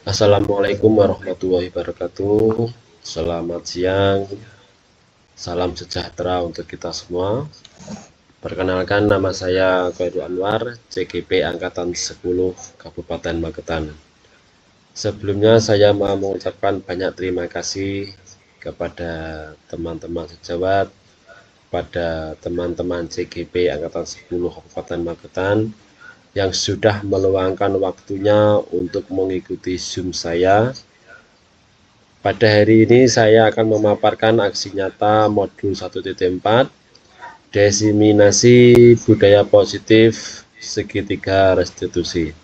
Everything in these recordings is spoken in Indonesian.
Assalamualaikum warahmatullahi wabarakatuh. Selamat siang, salam sejahtera untuk kita semua. Perkenalkan, nama saya Khairul Anwar, CGP Angkatan 10 Kabupaten Magetan. Sebelumnya saya mau mengucapkan banyak terima kasih kepada teman-teman sejawat, pada teman-teman CGP Angkatan 10 Kabupaten Magetan yang sudah meluangkan waktunya untuk mengikuti Zoom saya. Pada hari ini saya akan memaparkan aksi nyata modul 1.4 diseminasi budaya positif segitiga restitusi.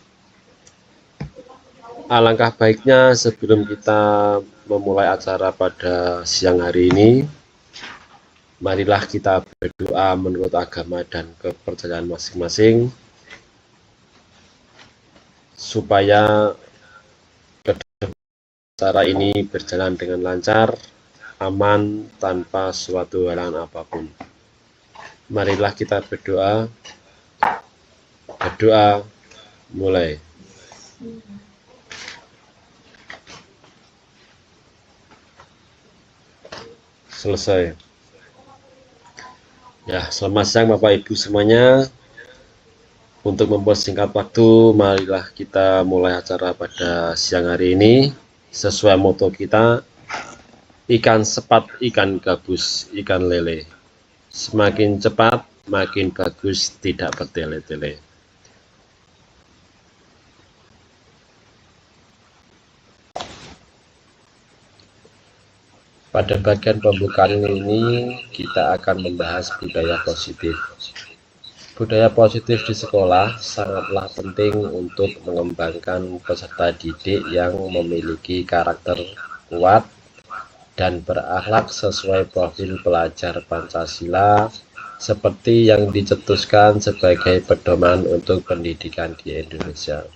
Alangkah baiknya sebelum kita memulai acara pada siang hari ini, marilah kita berdoa menurut agama dan kepercayaan masing-masing supaya acara ini berjalan dengan lancar, aman, tanpa suatu halangan apapun. Marilah kita berdoa. Berdoa mulai. Selesai. Ya, selamat siang Bapak Ibu semuanya. Untuk mempersingkat waktu, marilah kita mulai acara pada siang hari ini sesuai moto kita, ikan sepat, ikan gabus, ikan lele. Semakin cepat, makin bagus, tidak bertele-tele. Pada bagian pembukaan ini, kita akan membahas budaya positif. Budaya positif di sekolah sangatlah penting untuk mengembangkan peserta didik yang memiliki karakter kuat dan berakhlak sesuai profil pelajar Pancasila seperti yang dicetuskan sebagai pedoman untuk pendidikan di Indonesia.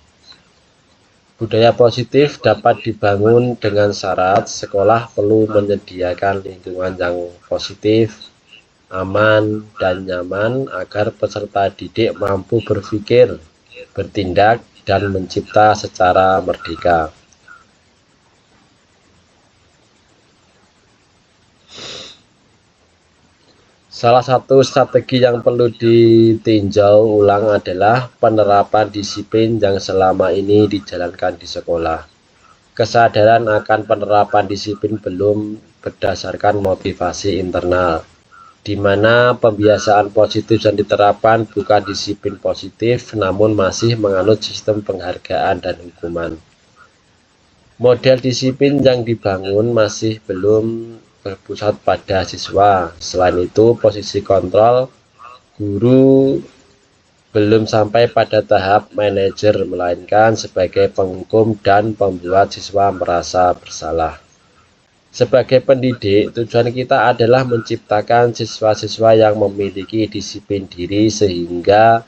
Budaya positif dapat dibangun dengan syarat sekolah perlu menyediakan lingkungan yang positif, aman, dan nyaman agar peserta didik mampu berpikir, bertindak, dan mencipta secara merdeka. Salah satu strategi yang perlu ditinjau ulang adalah penerapan disiplin yang selama ini dijalankan di sekolah. Kesadaran akan penerapan disiplin belum berdasarkan motivasi internal, di mana pembiasaan positif yang diterapkan bukan disiplin positif, namun masih menganut sistem penghargaan dan hukuman. Model disiplin yang dibangun masih belum berpusat pada siswa. Selain itu, posisi kontrol guru belum sampai pada tahap manajer, melainkan sebagai penghukum dan pembuat siswa merasa bersalah. Sebagai pendidik, tujuan kita adalah menciptakan siswa-siswa yang memiliki disiplin diri sehingga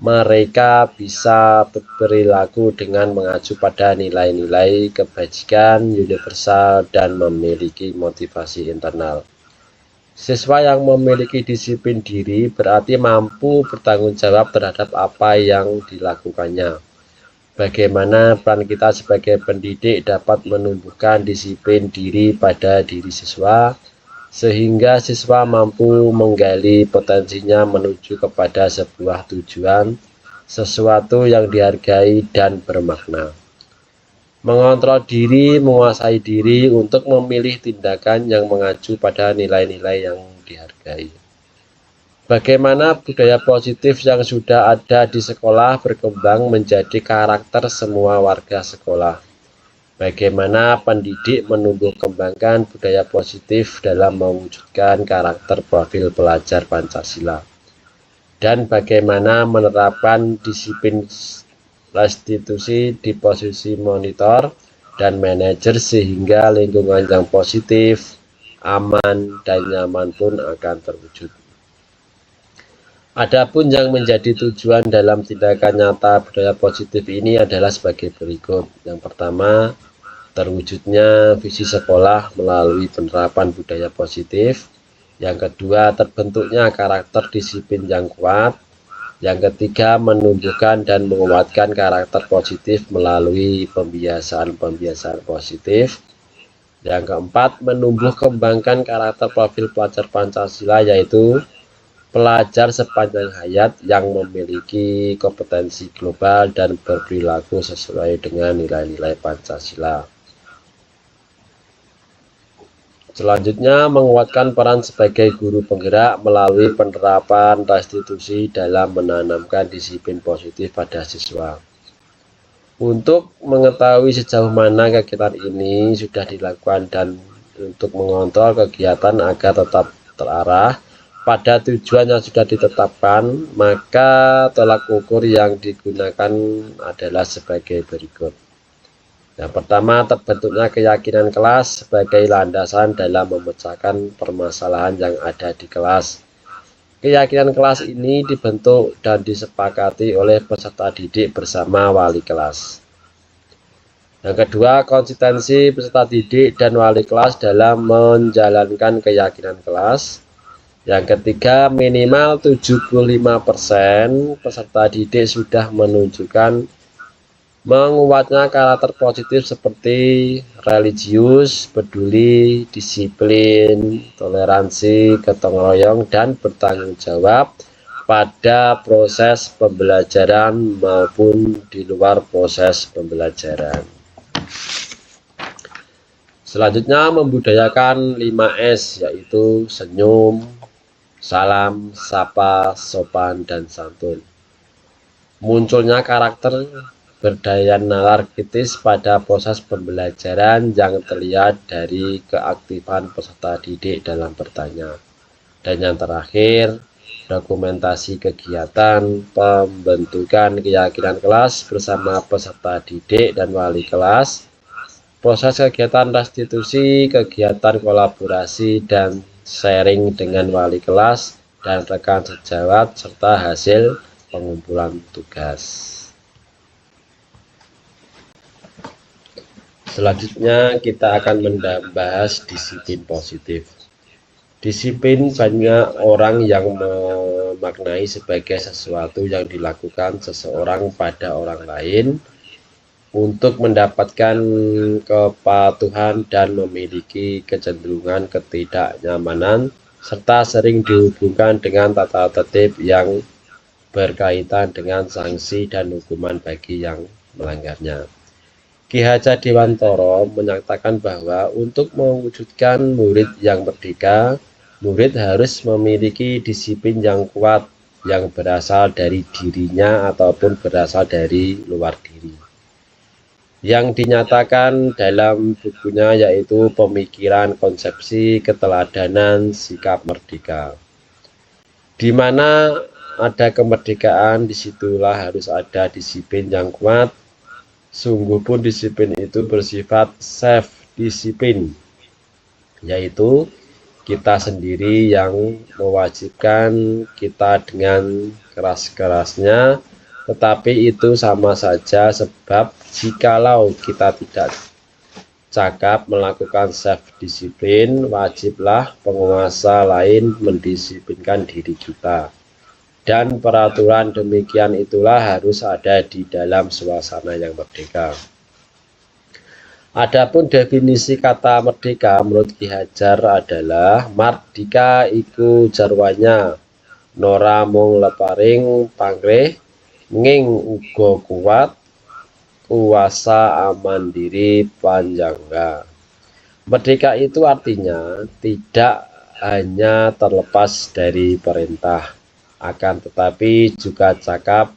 mereka bisa berperilaku dengan mengacu pada nilai-nilai kebajikan universal dan memiliki motivasi internal. Siswa yang memiliki disiplin diri berarti mampu bertanggung jawab terhadap apa yang dilakukannya. Bagaimana peran kita sebagai pendidik dapat menumbuhkan disiplin diri pada diri siswa, sehingga siswa mampu menggali potensinya menuju kepada sebuah tujuan, sesuatu yang dihargai dan bermakna. Mengontrol diri, menguasai diri untuk memilih tindakan yang mengacu pada nilai-nilai yang dihargai. Bagaimana budaya positif yang sudah ada di sekolah berkembang menjadi karakter semua warga sekolah. Bagaimana pendidik menumbuh kembangkan budaya positif dalam mewujudkan karakter profil pelajar Pancasila. Dan bagaimana menerapkan disiplin restitusi di posisi monitor dan manajer sehingga lingkungan yang positif, aman, dan nyaman pun akan terwujud. Adapun yang menjadi tujuan dalam tindakan nyata budaya positif ini adalah sebagai berikut. Yang pertama, terwujudnya visi sekolah melalui penerapan budaya positif. Yang kedua, terbentuknya karakter disiplin yang kuat. Yang ketiga, menumbuhkan dan menguatkan karakter positif melalui pembiasaan-pembiasaan positif. Yang keempat, menumbuh kembangkan karakter profil pelajar Pancasila, yaitu pelajar sepanjang hayat yang memiliki kompetensi global dan berperilaku sesuai dengan nilai-nilai Pancasila. Selanjutnya, menguatkan peran sebagai guru penggerak melalui penerapan restitusi dalam menanamkan disiplin positif pada siswa. Untuk mengetahui sejauh mana kegiatan ini sudah dilakukan dan untuk mengontrol kegiatan agar tetap terarah pada tujuan yang sudah ditetapkan, maka tolak ukur yang digunakan adalah sebagai berikut. Yang pertama, terbentuknya keyakinan kelas sebagai landasan dalam memecahkan permasalahan yang ada di kelas. Keyakinan kelas ini dibentuk dan disepakati oleh peserta didik bersama wali kelas. Yang kedua, konsistensi peserta didik dan wali kelas dalam menjalankan keyakinan kelas. Yang ketiga, minimal 75% peserta didik sudah menunjukkan menguatnya karakter positif seperti religius, peduli, disiplin, toleransi, gotong royong, dan bertanggung jawab pada proses pembelajaran maupun di luar proses pembelajaran. Selanjutnya, membudayakan 5S, yaitu senyum, salam, sapa, sopan, dan santun. Munculnya karakter berdaya nalar kritis pada proses pembelajaran yang terlihat dari keaktifan peserta didik dalam bertanya. Dan yang terakhir, dokumentasi kegiatan pembentukan keyakinan kelas bersama peserta didik dan wali kelas, proses kegiatan restitusi, kegiatan kolaborasi dan sharing dengan wali kelas dan rekan sejawat, serta hasil pengumpulan tugas. Selanjutnya kita akan membahas disiplin positif. Disiplin banyak orang yang memaknai sebagai sesuatu yang dilakukan seseorang pada orang lain untuk mendapatkan kepatuhan dan memiliki kecenderungan ketidaknyamanan, serta sering dihubungkan dengan tata tertib yang berkaitan dengan sanksi dan hukuman bagi yang melanggarnya. Ki Hajar Dewantara menyatakan bahwa untuk mewujudkan murid yang merdeka, murid harus memiliki disiplin yang kuat yang berasal dari dirinya ataupun berasal dari luar diri. Yang dinyatakan dalam bukunya yaitu Pemikiran Konsepsi Keteladanan Sikap Merdeka. Di mana ada kemerdekaan, disitulah harus ada disiplin yang kuat. Sungguh pun disiplin itu bersifat self-disiplin, yaitu kita sendiri yang mewajibkan kita dengan keras-kerasnya, tetapi itu sama saja sebab jikalau kita tidak cakap melakukan self-disiplin, wajiblah penguasa lain mendisiplinkan diri kita. Dan peraturan demikian itulah harus ada di dalam suasana yang merdeka. Adapun definisi kata merdeka menurut Ki Hajar adalah mardika iku jarwanya nora mung leparing panggrih nging uga kuat kuasa amandiri panjangga. Merdeka itu artinya tidak hanya terlepas dari perintah, akan tetapi juga cakap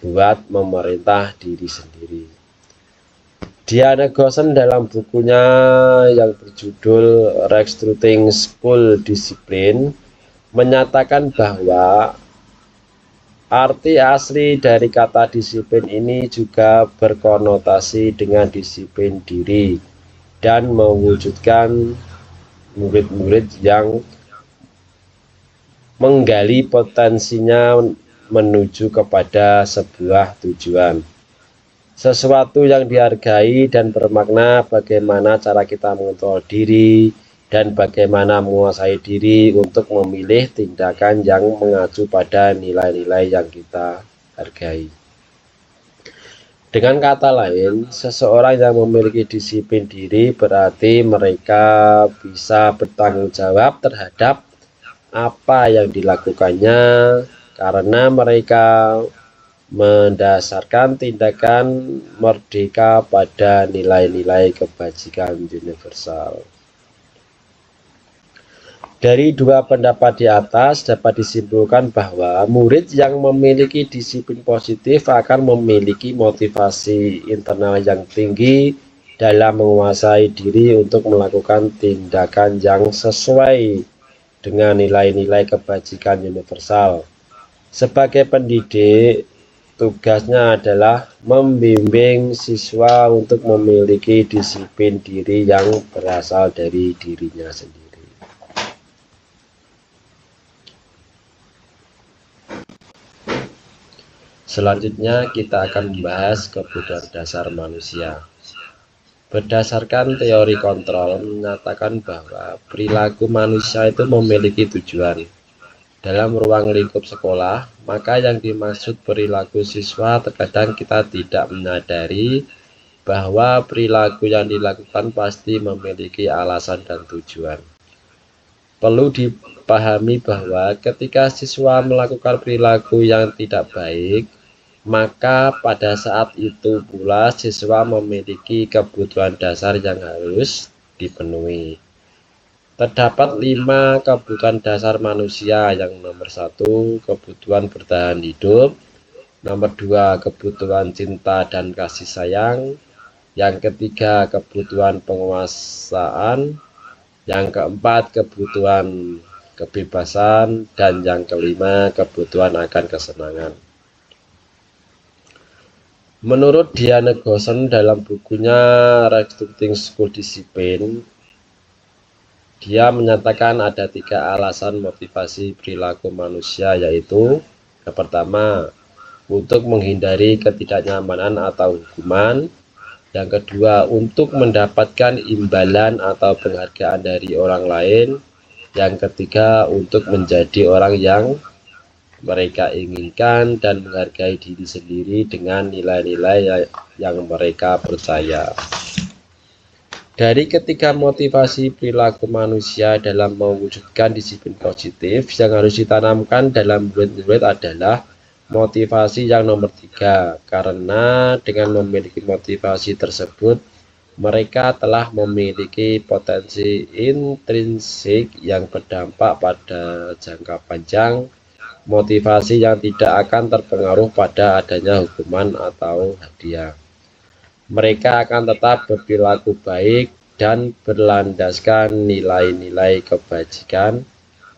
buat memerintah diri sendiri. Diana Gosen dalam bukunya yang berjudul Restructuring School Discipline menyatakan bahwa arti asli dari kata disiplin ini juga berkonotasi dengan disiplin diri dan mewujudkan murid-murid yang menggali potensinya menuju kepada sebuah tujuan. Sesuatu yang dihargai dan bermakna bagaimana cara kita mengontrol diri dan bagaimana menguasai diri untuk memilih tindakan yang mengacu pada nilai-nilai yang kita hargai. Dengan kata lain, seseorang yang memiliki disiplin diri berarti mereka bisa bertanggung jawab terhadap apa yang dilakukannya karena mereka mendasarkan tindakan merdeka pada nilai-nilai kebajikan universal. Dari dua pendapat di atas dapat disimpulkan bahwa murid yang memiliki disiplin positif akan memiliki motivasi internal yang tinggi dalam menguasai diri untuk melakukan tindakan yang sesuai dengan nilai-nilai kebajikan universal. Sebagai pendidik, tugasnya adalah membimbing siswa untuk memiliki disiplin diri yang berasal dari dirinya sendiri. Selanjutnya kita akan membahas kebutuhan dasar manusia. Berdasarkan teori kontrol menyatakan bahwa perilaku manusia itu memiliki tujuan. Dalam ruang lingkup sekolah, maka yang dimaksud perilaku siswa terkadang kita tidak menyadari bahwa perilaku yang dilakukan pasti memiliki alasan dan tujuan. Perlu dipahami bahwa ketika siswa melakukan perilaku yang tidak baik, maka pada saat itu pula siswa memiliki kebutuhan dasar yang harus dipenuhi. Terdapat 5 kebutuhan dasar manusia, yang nomor 1 kebutuhan bertahan hidup, nomor 2 kebutuhan cinta dan kasih sayang, yang ketiga kebutuhan penguasaan, yang keempat kebutuhan kebebasan, dan yang kelima kebutuhan akan kesenangan. Menurut Diana Goshen dalam bukunya Restructuring School Discipline, dia menyatakan ada 3 alasan motivasi perilaku manusia, yaitu yang pertama, untuk menghindari ketidaknyamanan atau hukuman, yang kedua, untuk mendapatkan imbalan atau penghargaan dari orang lain, yang ketiga, untuk menjadi orang yang mereka inginkan dan menghargai diri sendiri dengan nilai-nilai yang mereka percaya. Dari ketiga motivasi perilaku manusia dalam mewujudkan disiplin positif, yang harus ditanamkan dalam murid-murid adalah motivasi yang nomor 3, karena dengan memiliki motivasi tersebut, mereka telah memiliki potensi intrinsik yang berdampak pada jangka panjang, motivasi yang tidak akan terpengaruh pada adanya hukuman atau hadiah. Mereka akan tetap berperilaku baik dan berlandaskan nilai-nilai kebajikan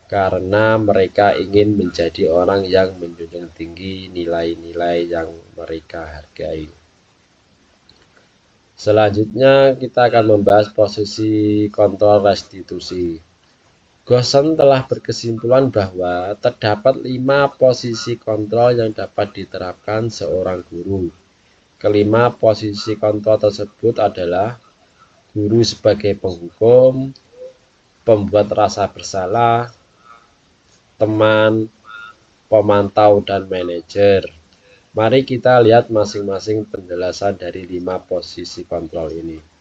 karena mereka ingin menjadi orang yang menjunjung tinggi nilai-nilai yang mereka hargai. Selanjutnya kita akan membahas posisi kontrol restitusi. Goshen telah berkesimpulan bahwa terdapat 5 posisi kontrol yang dapat diterapkan seorang guru. Kelima posisi kontrol tersebut adalah guru sebagai penghukum, pembuat rasa bersalah, teman, pemantau, dan manajer. Mari kita lihat masing-masing penjelasan dari 5 posisi kontrol ini.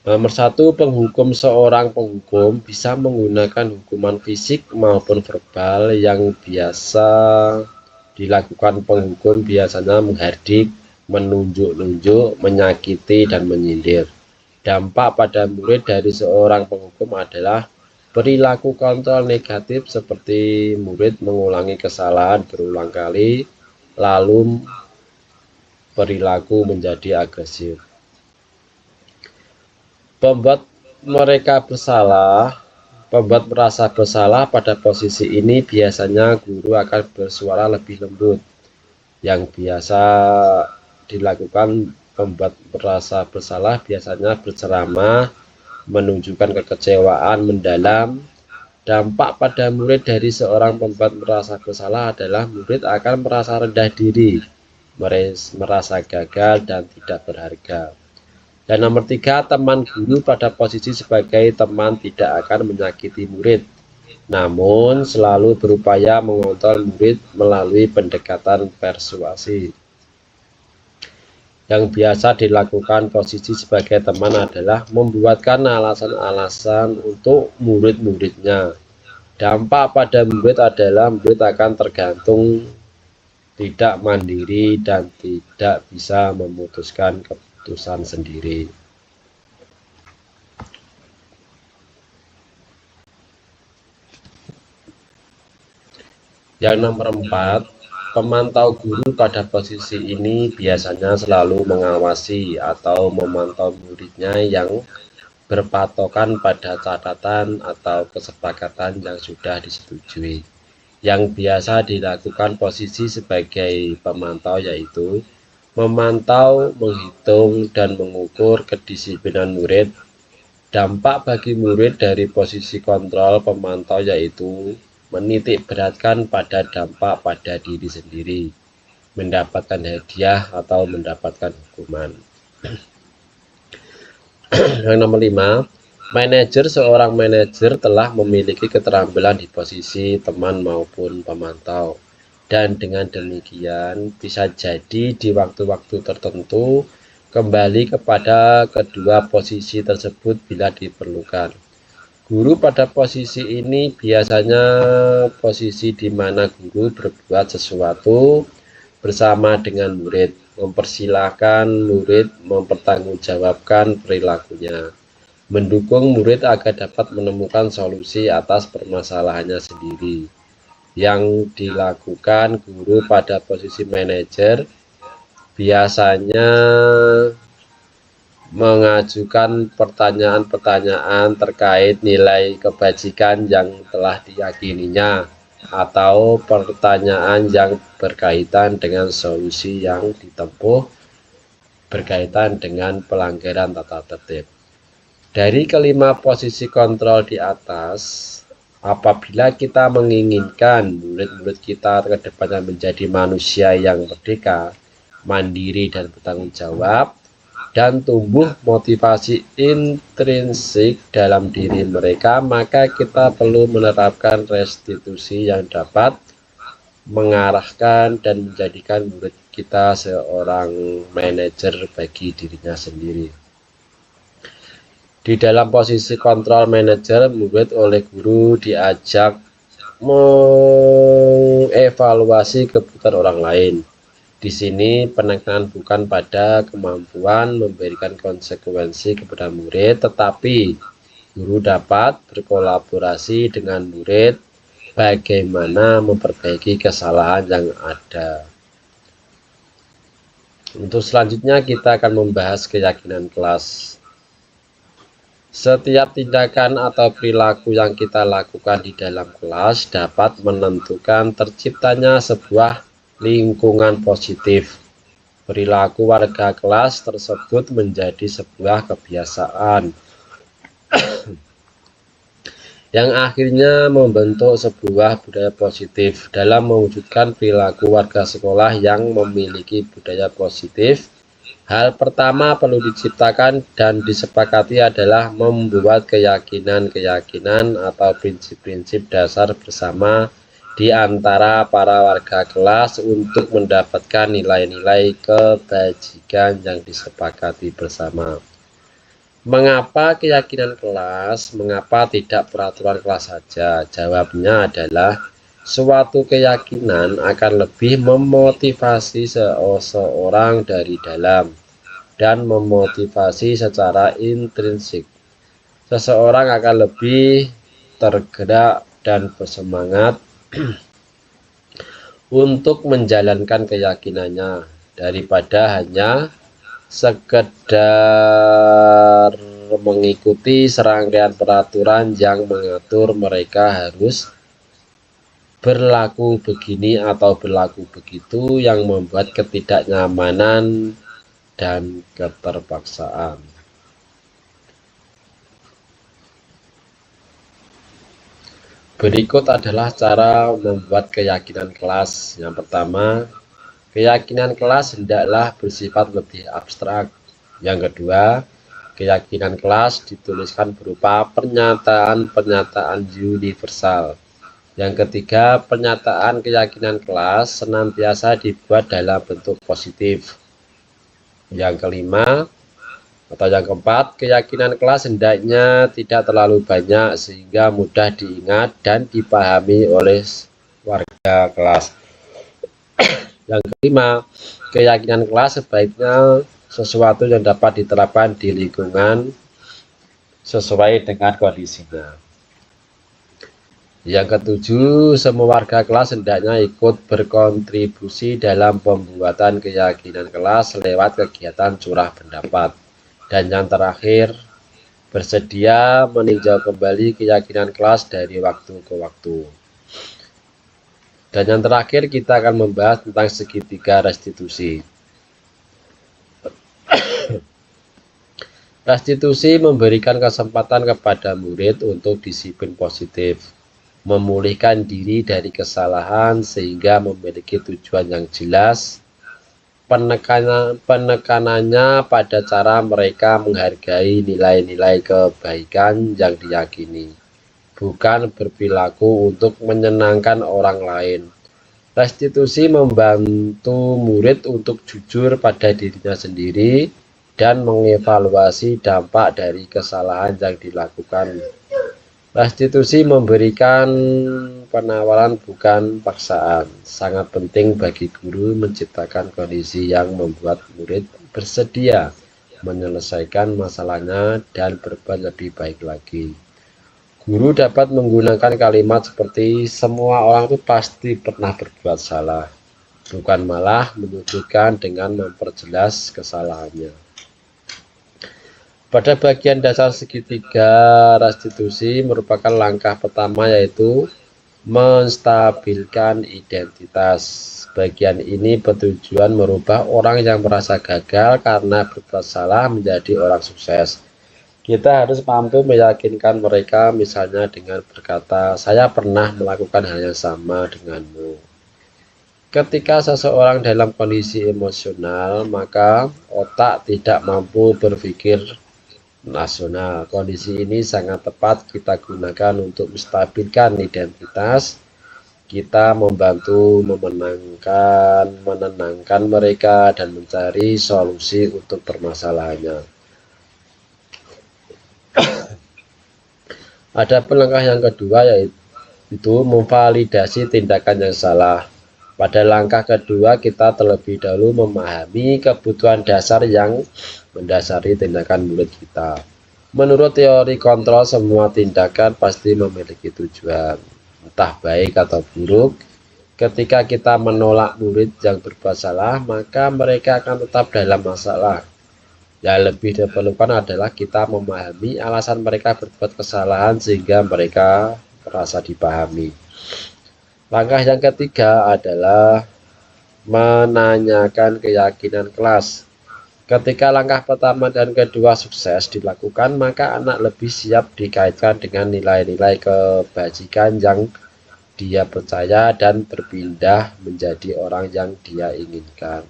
Nomor 1, penghukum. Seorang penghukum bisa menggunakan hukuman fisik maupun verbal. Yang biasa dilakukan penghukum biasanya menghardik, menunjuk-nunjuk, menyakiti, dan menyindir. Dampak pada murid dari seorang penghukum adalah perilaku kontrol negatif, seperti murid mengulangi kesalahan berulang kali, lalu perilaku menjadi agresif. Membuat merasa bersalah. Pada posisi ini biasanya guru akan bersuara lebih lembut. Yang biasa dilakukan pembuat merasa bersalah biasanya berceramah, menunjukkan kekecewaan mendalam. Dampak pada murid dari seorang pembuat merasa bersalah adalah murid akan merasa rendah diri, merasa gagal, dan tidak berharga. Dan nomor 3, teman guru pada posisi sebagai teman tidak akan menyakiti murid, namun selalu berupaya mengontrol murid melalui pendekatan persuasi. Yang biasa dilakukan posisi sebagai teman adalah membuatkan alasan-alasan untuk murid-muridnya. Dampak pada murid adalah murid akan tergantung, tidak mandiri, dan tidak bisa memutuskan keputusan sendiri. Yang nomor 4, pemantau guru pada posisi ini biasanya selalu mengawasi atau memantau muridnya yang berpatokan pada catatan atau kesepakatan yang sudah disetujui. Yang biasa dilakukan posisi sebagai pemantau yaitu memantau, menghitung, dan mengukur kedisiplinan murid. Dampak bagi murid dari posisi kontrol pemantau yaitu menitik beratkan pada dampak pada diri sendiri, mendapatkan hadiah atau mendapatkan hukuman. Yang nomor 5, seorang manajer telah memiliki keterampilan di posisi teman maupun pemantau, dan dengan demikian bisa jadi di waktu-waktu tertentu kembali kepada kedua posisi tersebut bila diperlukan. Guru pada posisi ini biasanya posisi di mana guru berbuat sesuatu bersama dengan murid, mempersilahkan murid mempertanggungjawabkan perilakunya, mendukung murid agar dapat menemukan solusi atas permasalahannya sendiri. Yang dilakukan guru pada posisi manajer biasanya mengajukan pertanyaan-pertanyaan terkait nilai kebajikan yang telah diyakininya, atau pertanyaan yang berkaitan dengan solusi yang ditempuh berkaitan dengan pelanggaran tata tertib. Dari kelima posisi kontrol di atas, apabila kita menginginkan murid-murid kita ke depannya menjadi manusia yang merdeka, mandiri, dan bertanggung jawab, dan tumbuh motivasi intrinsik dalam diri mereka, maka kita perlu menerapkan restitusi yang dapat mengarahkan dan menjadikan murid kita seorang manajer bagi dirinya sendiri. Di dalam posisi kontrol manajer, murid oleh guru diajak mengevaluasi kebutuhan orang lain. Di sini penekanan bukan pada kemampuan memberikan konsekuensi kepada murid, tetapi guru dapat berkolaborasi dengan murid bagaimana memperbaiki kesalahan yang ada. Untuk selanjutnya kita akan membahas keyakinan kelas. Setiap tindakan atau perilaku yang kita lakukan di dalam kelas dapat menentukan terciptanya sebuah lingkungan positif. Perilaku warga kelas tersebut menjadi sebuah kebiasaan yang akhirnya membentuk sebuah budaya positif. Dalam mewujudkan perilaku warga sekolah yang memiliki budaya positif, hal pertama perlu diciptakan dan disepakati adalah membuat keyakinan-keyakinan atau prinsip-prinsip dasar bersama di antara para warga kelas untuk mendapatkan nilai-nilai kebajikan yang disepakati bersama. Mengapa keyakinan kelas? Mengapa tidak peraturan kelas saja? Jawabnya adalah suatu keyakinan akan lebih memotivasi seseorang dari dalam dan memotivasi secara intrinsik. Seseorang akan lebih tergerak dan bersemangat untuk menjalankan keyakinannya daripada hanya sekedar mengikuti serangkaian peraturan yang mengatur mereka harus berlaku begini atau berlaku begitu, yang membuat ketidaknyamanan dan keterpaksaan. Berikut adalah cara membuat keyakinan kelas. Yang pertama, keyakinan kelas hendaklah bersifat lebih abstrak. Yang kedua, keyakinan kelas dituliskan berupa pernyataan-pernyataan universal. Yang ketiga, pernyataan keyakinan kelas senantiasa dibuat dalam bentuk positif. Yang kelima atau yang keempat, keyakinan kelas hendaknya tidak terlalu banyak sehingga mudah diingat dan dipahami oleh warga kelas. Yang kelima, keyakinan kelas sebaiknya sesuatu yang dapat diterapkan di lingkungan sesuai dengan kondisinya. Yang ketujuh, semua warga kelas hendaknya ikut berkontribusi dalam pembuatan keyakinan kelas lewat kegiatan curah pendapat. Dan yang terakhir, bersedia meninjau kembali keyakinan kelas dari waktu ke waktu. Dan yang terakhir, kita akan membahas tentang segitiga restitusi. Restitusi memberikan kesempatan kepada murid untuk disiplin positif, memulihkan diri dari kesalahan sehingga memiliki tujuan yang jelas. Penekanannya pada cara mereka menghargai nilai-nilai kebaikan yang diyakini, bukan berperilaku untuk menyenangkan orang lain. Restitusi membantu murid untuk jujur pada dirinya sendiri dan mengevaluasi dampak dari kesalahan yang dilakukan. Restitusi memberikan penawaran bukan paksaan. Sangat penting bagi guru menciptakan kondisi yang membuat murid bersedia menyelesaikan masalahnya dan berbuat lebih baik lagi. Guru dapat menggunakan kalimat seperti semua orang itu pasti pernah berbuat salah, bukan malah menyudutkan dengan memperjelas kesalahannya. Pada bagian dasar segitiga restitusi merupakan langkah pertama, yaitu menstabilkan identitas. Bagian ini bertujuan merubah orang yang merasa gagal karena berbuat salah menjadi orang sukses. Kita harus mampu meyakinkan mereka, misalnya dengan berkata, saya pernah melakukan hal yang sama denganmu. Ketika seseorang dalam kondisi emosional, maka otak tidak mampu berpikir nasional. Kondisi ini sangat tepat kita gunakan untuk menstabilkan identitas. Kita membantu menenangkan mereka dan mencari solusi untuk permasalahannya. Ada langkah yang kedua, yaitu memvalidasi tindakan yang salah. Pada langkah kedua, kita terlebih dahulu memahami kebutuhan dasar yang mendasari tindakan murid kita. Menurut teori kontrol, semua tindakan pasti memiliki tujuan, entah baik atau buruk. Ketika kita menolak murid yang berbuat salah, maka mereka akan tetap dalam masalah. Yang lebih diperlukan adalah kita memahami alasan mereka berbuat kesalahan sehingga mereka merasa dipahami. Langkah yang ketiga adalah menanyakan keyakinan kelas. Ketika langkah pertama dan kedua sukses dilakukan, maka anak lebih siap dikaitkan dengan nilai-nilai kebajikan yang dia percaya dan berpindah menjadi orang yang dia inginkan.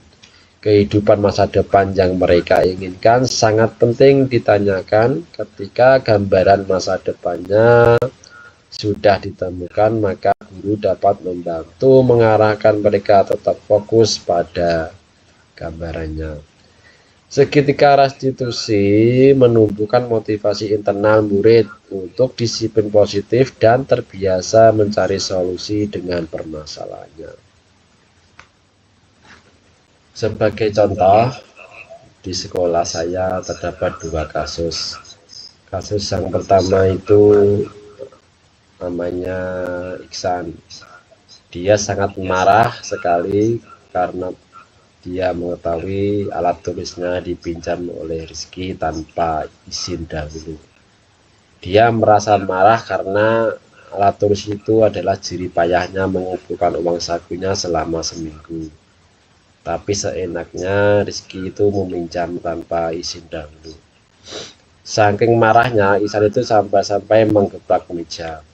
Kehidupan masa depan yang mereka inginkan sangat penting ditanyakan. Ketika gambaran masa depannya sudah ditemukan, maka guru dapat membantu mengarahkan mereka tetap fokus pada gambarannya. Segitiga restitusi menumbuhkan motivasi internal murid untuk disiplin positif dan terbiasa mencari solusi dengan permasalahannya. Sebagai contoh, di sekolah saya terdapat dua kasus. Kasus yang pertama itu namanya Iksan. Dia sangat marah sekali karena dia mengetahui alat tulisnya dipinjam oleh Rizky tanpa izin dahulu. Dia merasa marah karena alat tulis itu adalah jerih payahnya mengumpulkan uang sakunya selama seminggu. Tapi seenaknya Rizky itu meminjam tanpa izin dahulu. Saking marahnya, Iksan itu sampai-sampai menggebrak meja.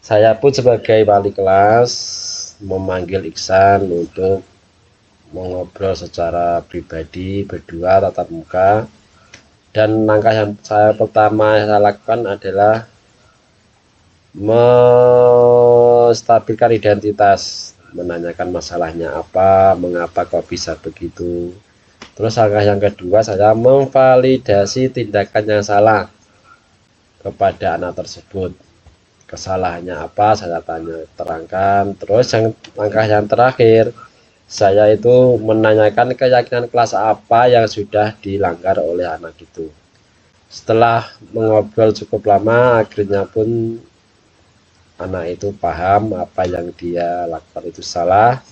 Saya pun sebagai wali kelas memanggil Iksan untuk mengobrol secara pribadi berdua tatap muka. Dan langkah yang pertama saya lakukan adalah menstabilkan identitas, menanyakan masalahnya apa, mengapa kok bisa begitu. Terus langkah yang kedua, saya memvalidasi tindakan yang salah kepada anak tersebut. Kesalahannya apa, saya tanya, terangkan. Terus langkah yang terakhir, saya itu menanyakan keyakinan kelas apa yang sudah dilanggar oleh anak itu. Setelah mengobrol cukup lama, akhirnya pun anak itu paham apa yang dia lakukan itu salah,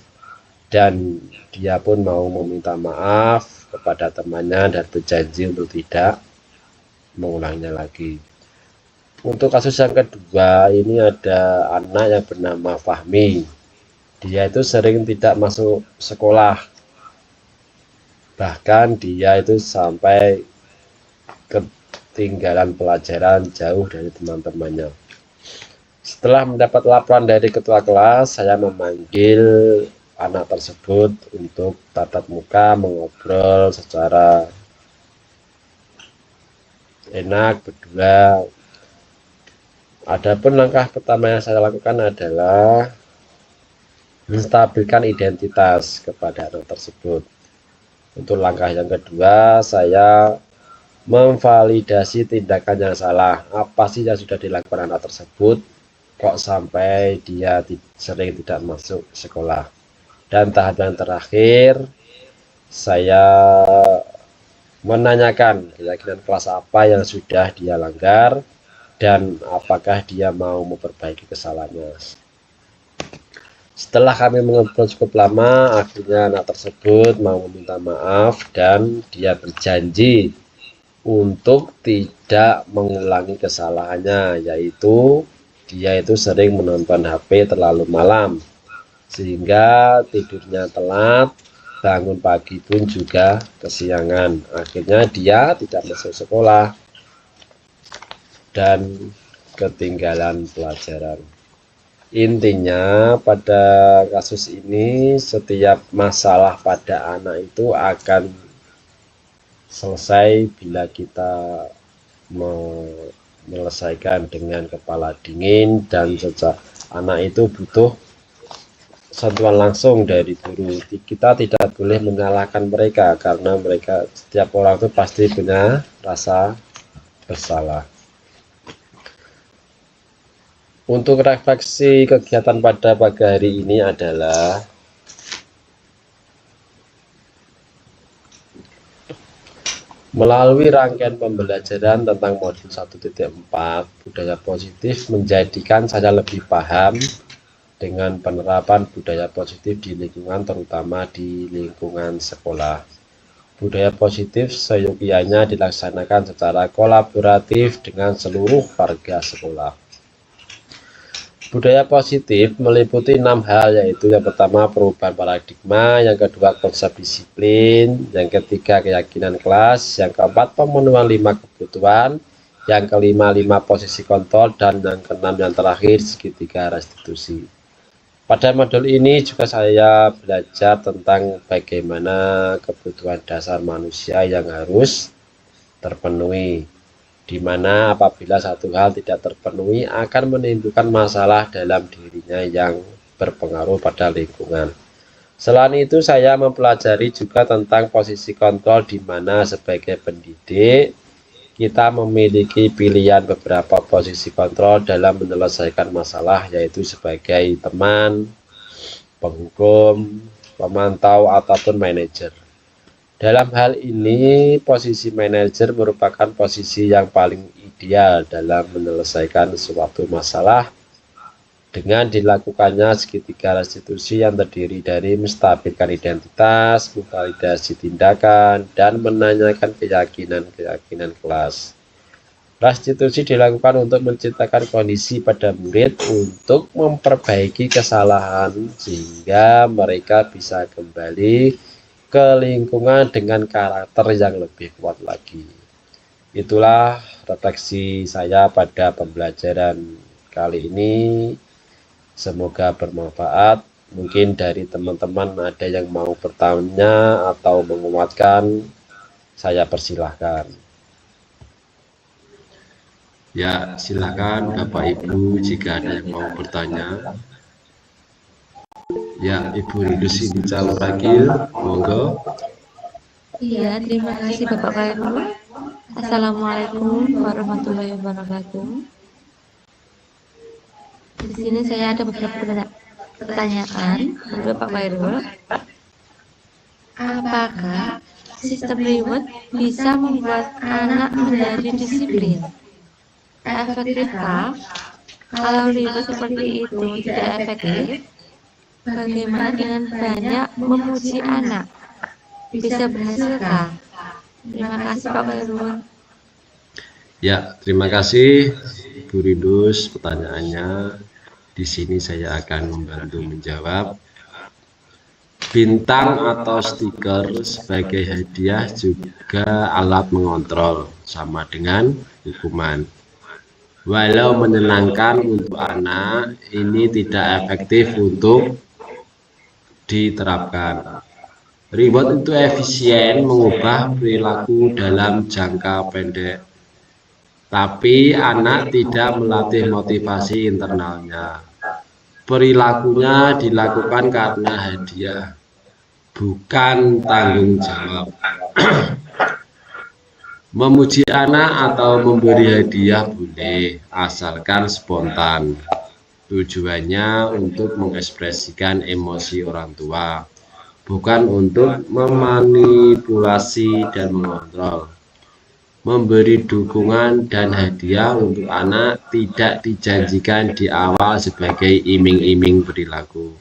dan dia pun mau meminta maaf kepada temannya dan berjanji untuk tidak mengulangnya lagi. Untuk kasus yang kedua, ini ada anak yang bernama Fahmi. Dia itu sering tidak masuk sekolah, bahkan dia itu sampai ketinggalan pelajaran jauh dari teman-temannya. Setelah mendapat laporan dari ketua kelas, saya memanggil anak tersebut untuk tatap muka, mengobrol secara enak berdua. Adapun langkah pertama yang saya lakukan adalah menstabilkan identitas kepada anak tersebut. Untuk langkah yang kedua, saya memvalidasi tindakan yang salah. Apa sih yang sudah dilakukan anak tersebut? Kok sampai dia sering tidak masuk sekolah? Dan tahap yang terakhir, saya menanyakan keyakinan kelas apa yang sudah dia langgar dan apakah dia mau memperbaiki kesalahannya. Setelah kami mengobrol cukup lama, akhirnya anak tersebut mau meminta maaf dan dia berjanji untuk tidak mengulangi kesalahannya, yaitu dia itu sering menonton HP terlalu malam sehingga tidurnya telat, bangun pagi pun juga kesiangan. Akhirnya dia tidak masuk sekolah dan ketinggalan pelajaran. Intinya pada kasus ini, setiap masalah pada anak itu akan selesai bila kita menyelesaikan dengan kepala dingin, dan sejak anak itu butuh sentuhan langsung dari guru. Kita tidak boleh menyalahkan mereka karena mereka, setiap orang itu pasti punya rasa bersalah. Untuk refleksi kegiatan pada pagi hari ini adalah melalui rangkaian pembelajaran tentang modul 1.4 budaya positif menjadikan saya lebih paham dengan penerapan budaya positif di lingkungan, terutama di lingkungan sekolah. Budaya positif seyogianya dilaksanakan secara kolaboratif dengan seluruh warga sekolah. Budaya positif meliputi 6 hal, yaitu yang pertama perubahan paradigma, yang kedua konsep disiplin, yang ketiga keyakinan kelas, yang keempat pemenuhan 5 kebutuhan, yang kelima 5 posisi kontrol, dan yang keenam yang terakhir segitiga restitusi. Pada modul ini juga saya belajar tentang bagaimana kebutuhan dasar manusia yang harus terpenuhi, di mana apabila satu hal tidak terpenuhi akan menimbulkan masalah dalam dirinya yang berpengaruh pada lingkungan. Selain itu, saya mempelajari juga tentang posisi kontrol, di mana sebagai pendidik kita memiliki pilihan beberapa posisi kontrol dalam menyelesaikan masalah, yaitu sebagai teman, penghukum, pemantau, ataupun manajer. Dalam hal ini, posisi manajer merupakan posisi yang paling ideal dalam menyelesaikan suatu masalah dengan dilakukannya segitiga restitusi yang terdiri dari menstabilkan identitas, memvalidasi tindakan, dan menanyakan keyakinan kelas. Restitusi dilakukan untuk menciptakan kondisi pada murid untuk memperbaiki kesalahan sehingga mereka bisa kembali ke lingkungan dengan karakter yang lebih kuat lagi. Itulah refleksi saya pada pembelajaran kali ini. Semoga bermanfaat. Mungkin dari teman-teman ada yang mau bertanya atau menguatkan, saya persilahkan. Ya, silakan Bapak Ibu jika ada yang mau bertanya. Ya, Ibu Ridus ini calon wakil, monggo. Iya, terima kasih Bapak Khairul. Assalamualaikum warahmatullahi wabarakatuh. Di sini saya ada beberapa pertanyaan untuk Bapak Khairul. Apakah sistem reward bisa membuat anak menjadi disiplin? Efektifkah? Kalau reward seperti itu tidak efektif, bagaimana dengan banyak memuji anak? Bisa berhasilkah? Terima kasih Pak Khairul. Ya, terima kasih Ibu Ridus pertanyaannya. Di sini saya akan membantu menjawab. Bintang atau stiker sebagai hadiah juga alat mengontrol, sama dengan hukuman. Walau menyenangkan untuk anak, ini tidak efektif untuk diterapkan. Reward itu efisien mengubah perilaku dalam jangka pendek, tapi anak tidak melatih motivasi internalnya. Perilakunya dilakukan karena hadiah, bukan tanggung jawab. Memuji anak atau memberi hadiah boleh, asalkan spontan. Tujuannya untuk mengekspresikan emosi orang tua, bukan untuk memanipulasi dan mengontrol. Memberi dukungan dan hadiah untuk anak tidak dijanjikan di awal sebagai iming-iming perilaku.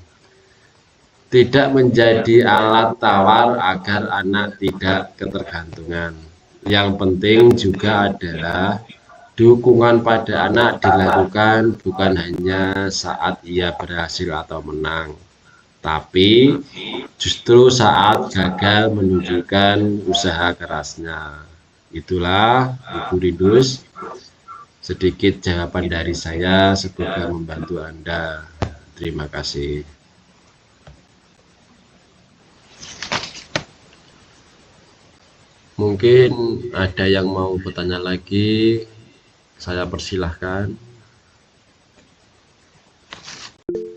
Tidak menjadi alat tawar agar anak tidak ketergantungan. Yang penting juga adalah dukungan pada anak dilakukan bukan hanya saat ia berhasil atau menang, tapi justru saat gagal menunjukkan usaha kerasnya. Itulah Ibu Ridus, sedikit jawaban dari saya, semoga membantu Anda. Terima kasih. Mungkin ada yang mau bertanya lagi, saya persilahkan.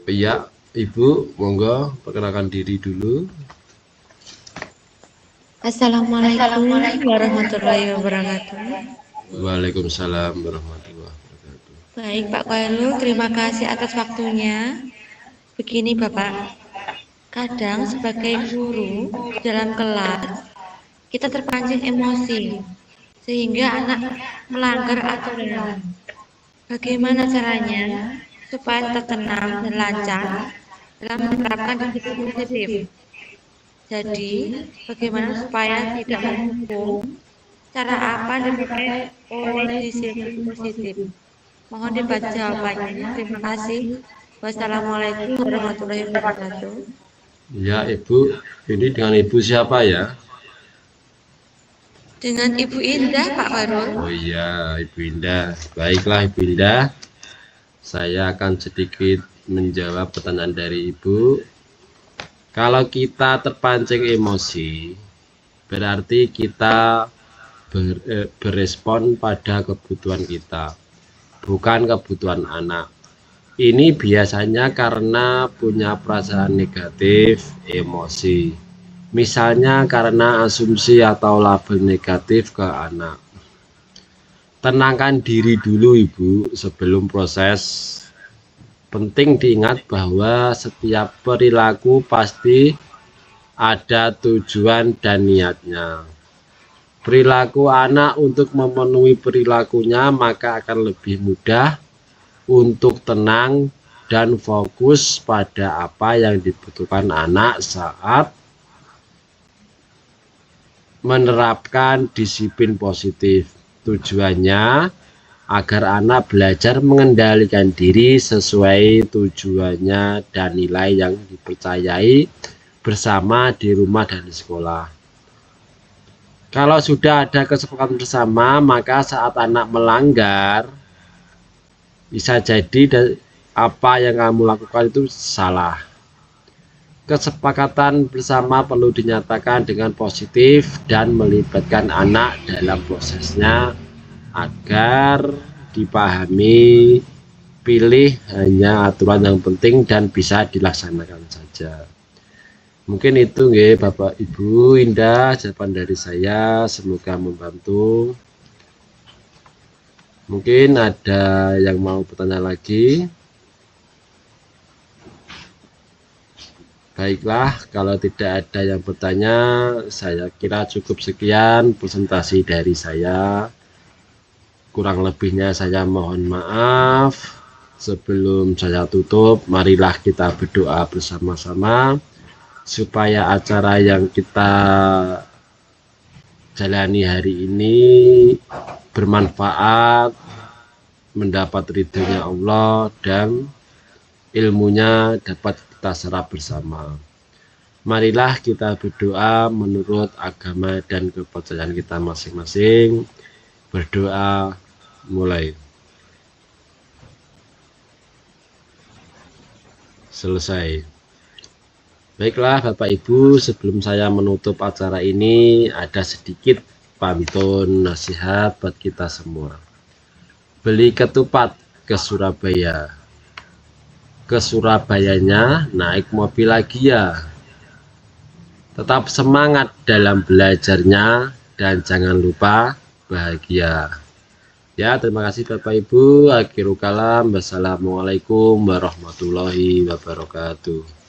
Ya, Ibu, monggo perkenalkan diri dulu. Assalamualaikum warahmatullahi wabarakatuh. Waalaikumsalam warahmatullahi wabarakatuh. Baik Pak Khairul, terima kasih atas waktunya. Begini Bapak, kadang sebagai guru dalam kelas, kita terpancing emosi, sehingga anak melanggar aturan. Bagaimana caranya supaya tetap tenang dan lancar dalam menerapkan disiplin positif? Jadi, bagaimana supaya tidak menghukum? Cara apa yang dipakai oleh disiplin positif? Mohon dibaca jawabannya. Terima kasih. Wassalamualaikum warahmatullahi wabarakatuh. Ya, Ibu, ini dengan Ibu siapa ya? Dengan Ibu Indah, Pak Khairul. Oh iya, Ibu Indah. Baiklah, Ibu Indah. Saya akan sedikit menjawab pertanyaan dari Ibu. Kalau kita terpancing emosi, berarti kita berespon pada kebutuhan kita, bukan kebutuhan anak. Ini biasanya karena punya perasaan negatif, emosi. Misalnya karena asumsi atau label negatif ke anak. Tenangkan diri dulu Ibu sebelum proses. Penting diingat bahwa setiap perilaku pasti ada tujuan dan niatnya. Perilaku anak untuk memenuhi perilakunya, maka akan lebih mudah untuk tenang dan fokus pada apa yang dibutuhkan anak saat menerapkan disiplin positif. Tujuannya agar anak belajar mengendalikan diri sesuai tujuannya dan nilai yang dipercayai bersama di rumah dan di sekolah. Kalau sudah ada kesepakatan bersama, maka saat anak melanggar, bisa jadi apa yang kamu lakukan itu salah. Kesepakatan bersama perlu dinyatakan dengan positif dan melibatkan anak dalam prosesnya agar dipahami, pilih hanya aturan yang penting dan bisa dilaksanakan saja. Mungkin itu nggih Bapak Ibu, Indah jawaban dari saya, semoga membantu. Mungkin ada yang mau bertanya lagi. Baiklah, kalau tidak ada yang bertanya, saya kira cukup sekian presentasi dari saya. Kurang lebihnya saya mohon maaf. Sebelum saya tutup, marilah kita berdoa bersama-sama supaya acara yang kita jalani hari ini bermanfaat, mendapat ridhonya Allah, dan ilmunya dapat kita serap bersama. Marilah kita berdoa menurut agama dan kepercayaan kita masing-masing. Berdoa mulai. Selesai. Baiklah Bapak Ibu, sebelum saya menutup acara ini ada sedikit pantun nasihat buat kita semua. Beli ketupat ke Surabaya. Ke Surabayanya naik mobil lagi ya. Tetap semangat dalam belajarnya dan jangan lupa bahagia. Ya, terima kasih Bapak Ibu. Akhirul kalam. Wassalamualaikum warahmatullahi wabarakatuh.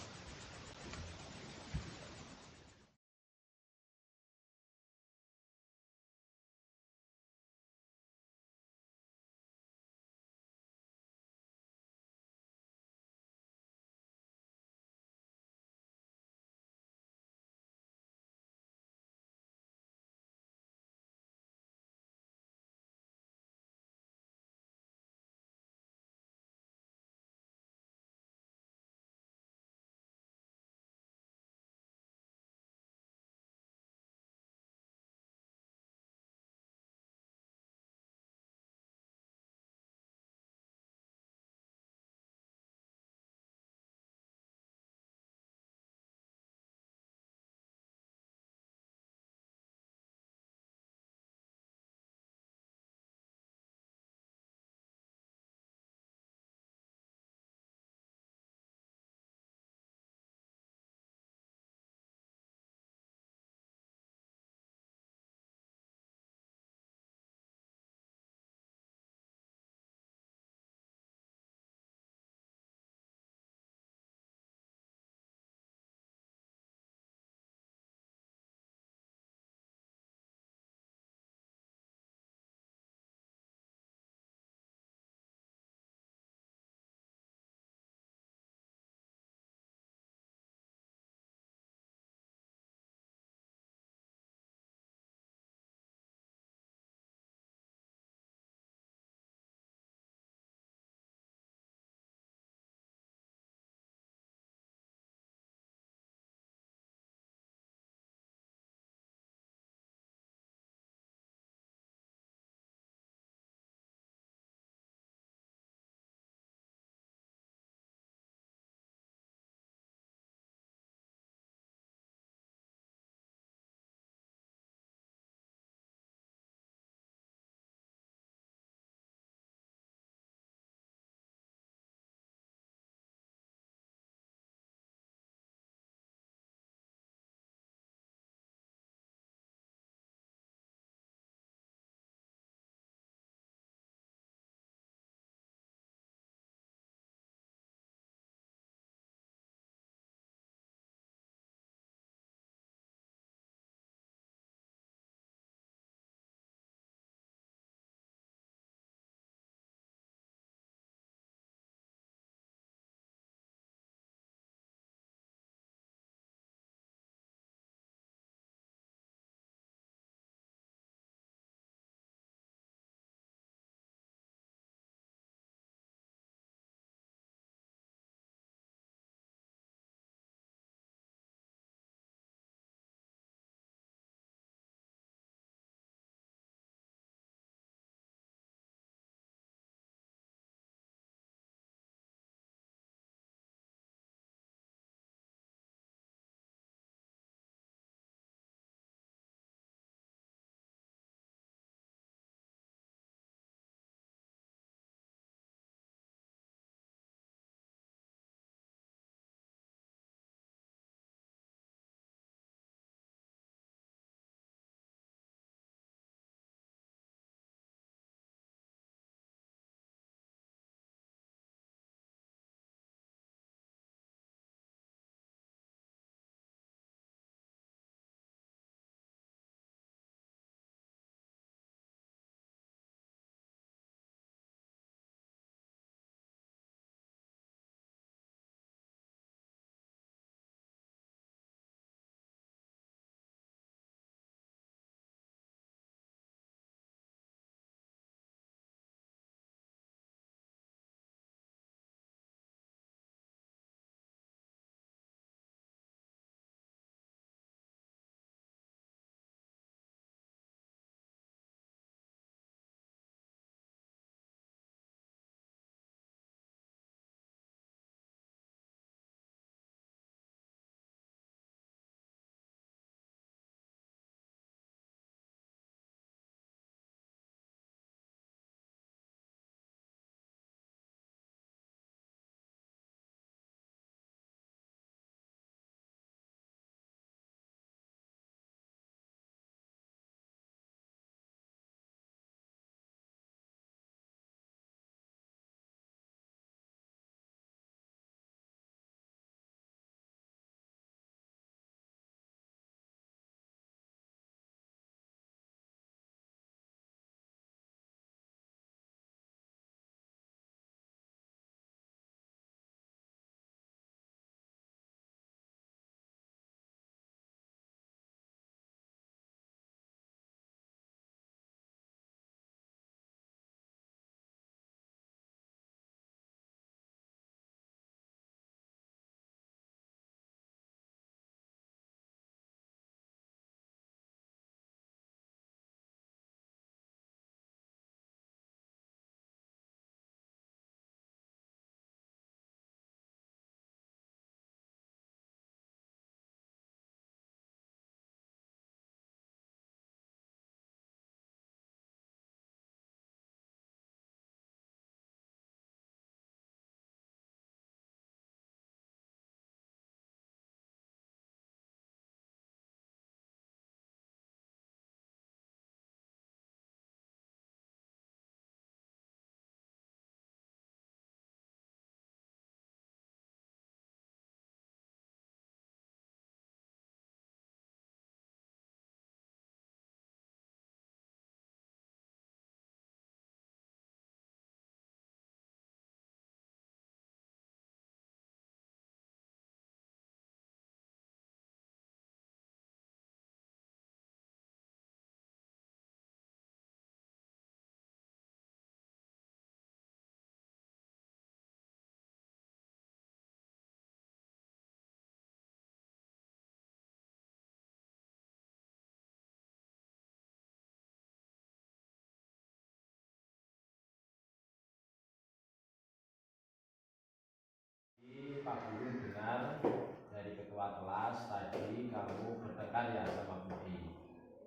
Pak Guru dengar dari ketua kelas tadi kamu bertengkar ya sama Budi.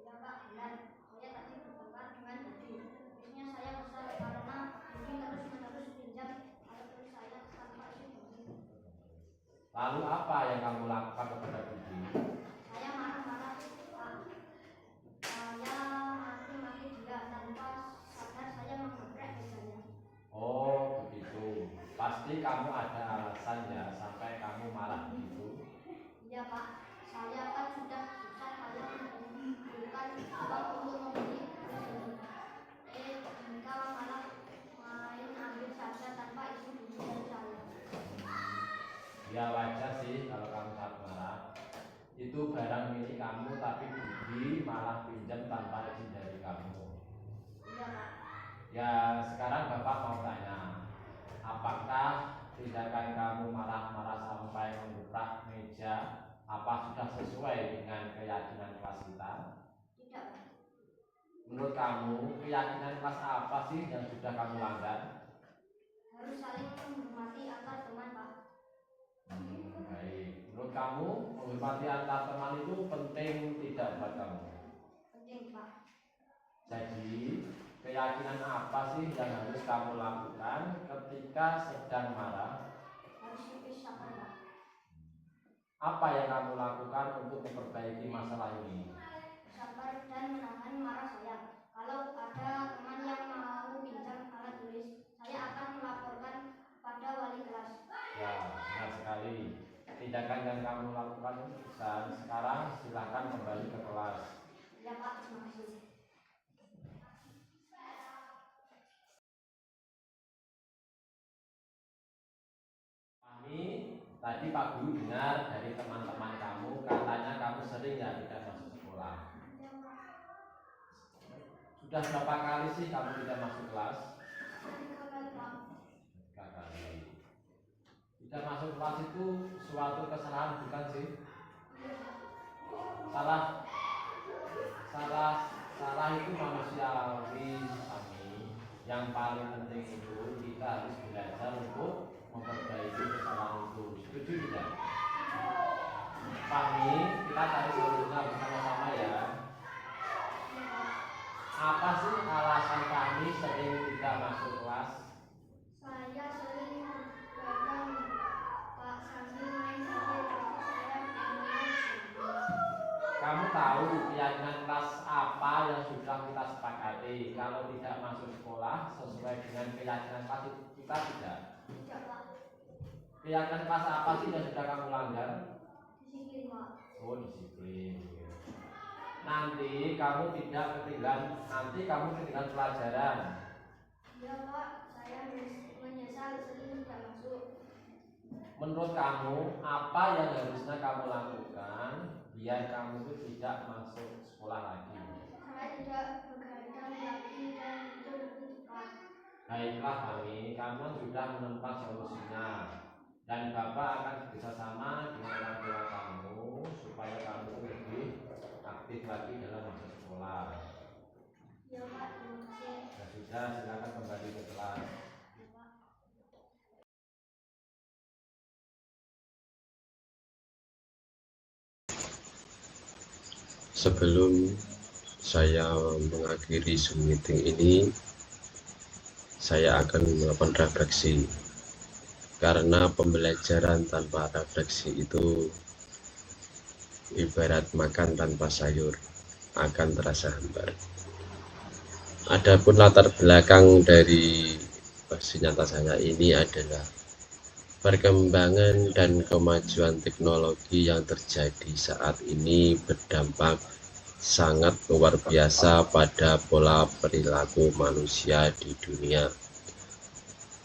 Iya Pak, benar. Saya tadi bertengkar dengan Budi. Terusnya saya kesal karena Budi terus-menerus pinjam alat tulis saya tanpa izin Budi. Lalu apa yang kamu lakukan kepada Budi? Saya marah-marah Pak. Saya maki-maki dia tanpa sadar saya mengeprek mejanya. Oh begitu. Pasti kamu ada alasan ya sampai kamu marah begitu. Iya Pak, saya kan sudah susah payah mengumpulkan uang untuk membeli buku. Mereka malah main ambil saja tanpa izin Budi dari saya. Ya wajar sih kalau kamu saat marah. Itu barang milik kamu tapi Budi malah pinjam tanpa izin dari kamu. Iya Pak. Ya sekarang Bapak mau tanya, apakah tindakan kamu marah-marah sampai mengubrak meja apa sudah sesuai dengan keyakinan kelas kita? Tidak Pak. Menurut kamu keyakinan kelas apa sih yang sudah kamu langgar? Harus saling menghormati antar teman Pak. Baik, menurut kamu menghormati antar teman itu penting tidak buat kamu? Penting Pak. Jadi keyakinan apa sih yang harus kamu lakukan ketika sedang marah? Harus lebih sabar Pak. Apa yang kamu lakukan untuk memperbaiki masalah ini? Sabar dan menahan marah saya. Kalau ada teman yang mau pinjam alat tulis, saya akan melaporkan pada wali kelas. Ya, benar sekali. Tindakan yang kamu lakukan dan sekarang silakan kembali ke kelas. Ya Pak, terima kasih. Fahmi, tadi Pak Guru dengar dari teman-teman kamu katanya kamu sering ya tidak masuk sekolah. Sudah berapa kali sih kamu tidak masuk kelas? 3 kali Pak. 3 kali. Tidak masuk kelas itu suatu kesalahan bukan sih? Salah itu manusiawi, Fahmi. Yang paling penting itu kita harus belajar untuk memperbaiki kesalahan itu. Setuju tidak? Fahmi, kita cari solusinya bersama-sama ya. Apa sih alasan Fahmi sering tidak masuk kelas? Saya sering begadang Pak sambil main HP, tapi saya benar-benar sibuk. Kamu tahu keyakinan kelas apa yang sudah kita sepakati? Kalau tidak masuk sekolah sesuai dengan keyakinan kelas kita tidak. Tidak Pak. Keyakinan kelas apa sih yang sudah kamu langgar? Disiplin Pak. Oh disiplin. Nanti kamu tidak ketinggalan pelajaran. Iya Pak, saya menyesal sering tidak masuk. Menurut kamu apa yang harusnya kamu lakukan biar kamu itu tidak masuk sekolah lagi? Saya tidak begadang lagi dan itu lebih cepat. Baiklah Fahmi, kamu sudah menemukan solusinya dan Bapak akan bekerjasama dengan orang tua kamu supaya kamu lebih aktif lagi dalam masa sekolah. Iya Pak, terima kasih. Ya sudah, silakan kembali ke kelas. Iya Pak. Sebelum saya mengakhiri Zoom meeting ini, saya akan melakukan refleksi. Karena pembelajaran tanpa refleksi itu ibarat makan tanpa sayur, akan terasa hambar. Adapun latar belakang dari versi nyata saya ini adalah perkembangan dan kemajuan teknologi yang terjadi saat ini berdampak sangat luar biasa pada pola perilaku manusia di dunia.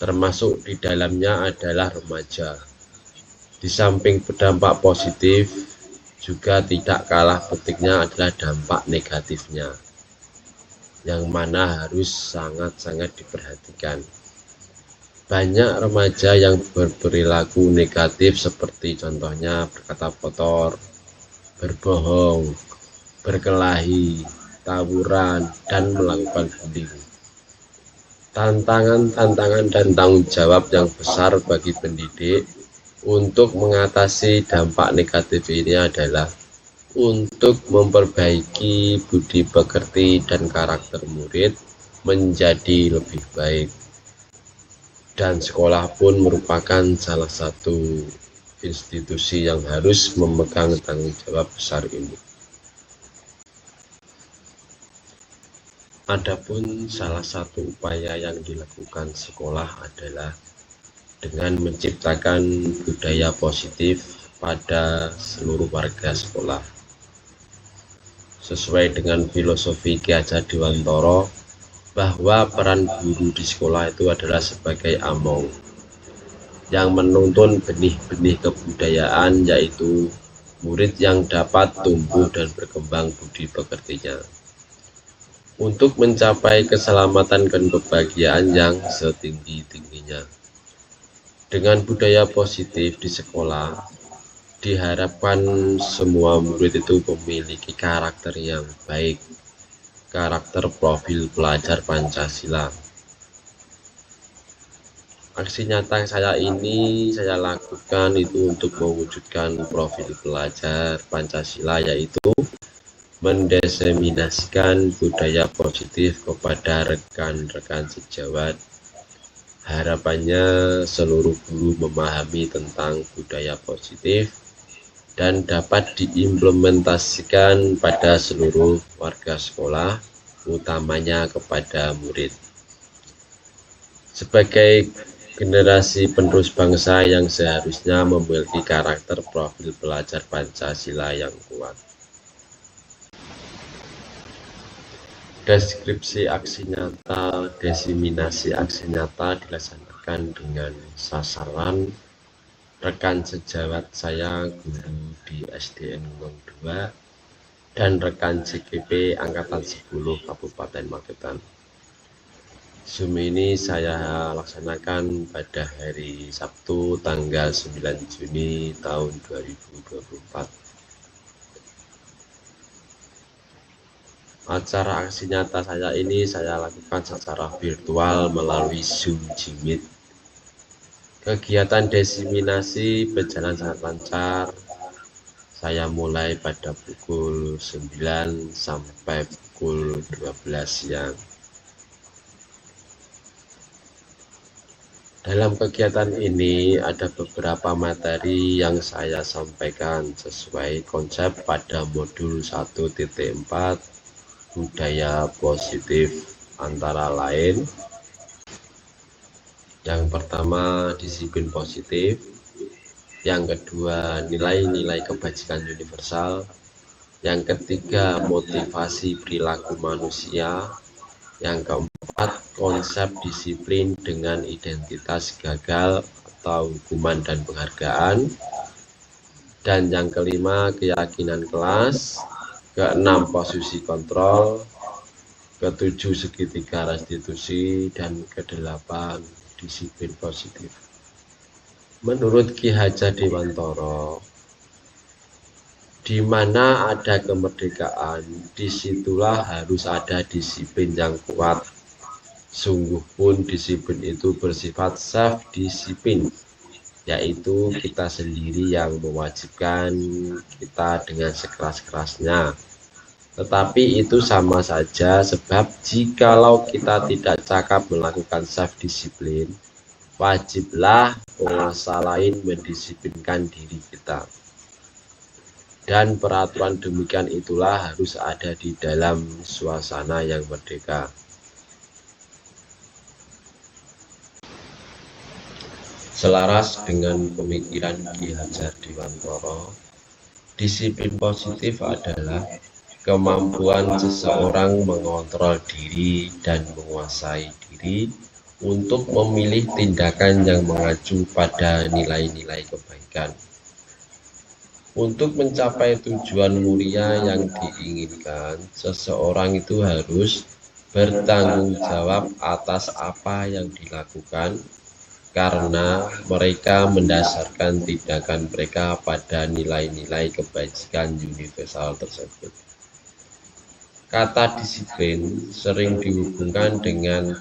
Termasuk di dalamnya adalah remaja. Di samping berdampak positif, juga tidak kalah pentingnya adalah dampak negatifnya, yang mana harus sangat-sangat diperhatikan. Banyak remaja yang berperilaku negatif seperti contohnya berkata kotor, berbohong, berkelahi, tawuran, dan melakukan bullying. Tantangan dan tanggung jawab yang besar bagi pendidik untuk mengatasi dampak negatif ini adalah untuk memperbaiki budi pekerti dan karakter murid menjadi lebih baik. Dan sekolah pun merupakan salah satu institusi yang harus memegang tanggung jawab besar ini. Adapun salah satu upaya yang dilakukan sekolah adalah dengan menciptakan budaya positif pada seluruh warga sekolah. Sesuai dengan filosofi Ki Hajar Dewantara bahwa peran guru di sekolah itu adalah sebagai among yang menuntun benih-benih kebudayaan, yaitu murid yang dapat tumbuh dan berkembang budi pekertinya untuk mencapai keselamatan dan kebahagiaan yang setinggi-tingginya. Dengan budaya positif di sekolah, diharapkan semua murid itu memiliki karakter yang baik, karakter profil pelajar Pancasila. Aksi nyata saya ini saya lakukan itu untuk mewujudkan profil pelajar Pancasila, yaitu mendiseminasikan budaya positif kepada rekan-rekan sejawat. Harapannya seluruh guru memahami tentang budaya positif dan dapat diimplementasikan pada seluruh warga sekolah, utamanya kepada murid. Sebagai generasi penerus bangsa yang seharusnya memiliki karakter profil pelajar Pancasila yang kuat. Deskripsi aksi nyata, diseminasi aksi nyata dilaksanakan dengan sasaran rekan sejawat saya guru di SDN Gunung 2 dan rekan CGP Angkatan 10 Kabupaten Magetan. Zoom ini saya laksanakan pada hari Sabtu tanggal 9 Juni tahun 2024. Acara aksi nyata saya ini saya lakukan secara virtual melalui Zoom Jimit. Kegiatan diseminasi berjalan sangat lancar. Saya mulai pada pukul 9 sampai pukul 12 siang. Dalam kegiatan ini ada beberapa materi yang saya sampaikan sesuai konsep pada modul 1.4 budaya positif, antara lain yang pertama disiplin positif, yang kedua nilai-nilai kebajikan universal, yang ketiga motivasi perilaku manusia, yang keempat konsep disiplin dengan identitas gagal atau hukuman dan penghargaan, dan yang kelima keyakinan kelas, keenam posisi kontrol, ketujuh segitiga restitusi, dan kedelapan disiplin positif. Menurut Ki Hajar Dewantara, di mana ada kemerdekaan, disitulah harus ada disiplin yang kuat. Sungguh pun disiplin itu bersifat self-disiplin, yaitu kita sendiri yang mewajibkan kita dengan sekeras-kerasnya. Tetapi itu sama saja, sebab jikalau kita tidak cakap melakukan self-disiplin, wajiblah penguasa lain mendisiplinkan diri kita. Dan peraturan demikian itulah harus ada di dalam suasana yang merdeka. Selaras dengan pemikiran Ki Hajar Dewantara, disiplin positif adalah kemampuan seseorang mengontrol diri dan menguasai diri untuk memilih tindakan yang mengacu pada nilai-nilai kebaikan. Untuk mencapai tujuan mulia yang diinginkan, seseorang itu harus bertanggung jawab atas apa yang dilakukan, karena mereka mendasarkan tindakan mereka pada nilai-nilai kebajikan universal tersebut. Kata disiplin sering dihubungkan dengan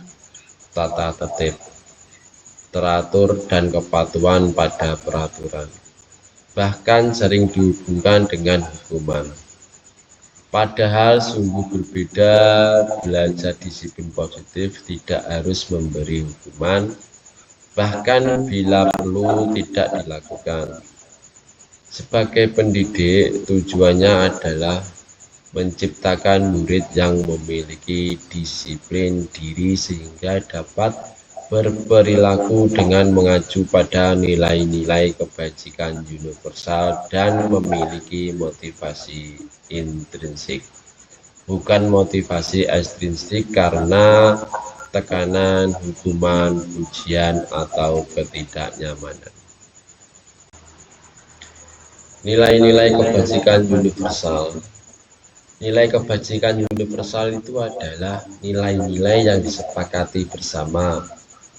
tata tertib. teratur, dan kepatuhan pada peraturan. Bahkan sering dihubungkan dengan hukuman. Padahal sungguh berbeda, belajar disiplin positif tidak harus memberi hukuman, bahkan bila perlu tidak dilakukan. Sebagai pendidik, tujuannya adalah menciptakan murid yang memiliki disiplin diri sehingga dapat berperilaku dengan mengacu pada nilai-nilai kebajikan universal dan memiliki motivasi intrinsik, bukan motivasi ekstrinsik karena tekanan, hukuman, ujian, atau ketidaknyamanan. Nilai-nilai kebajikan universal. Nilai kebajikan universal itu adalah nilai-nilai yang disepakati bersama,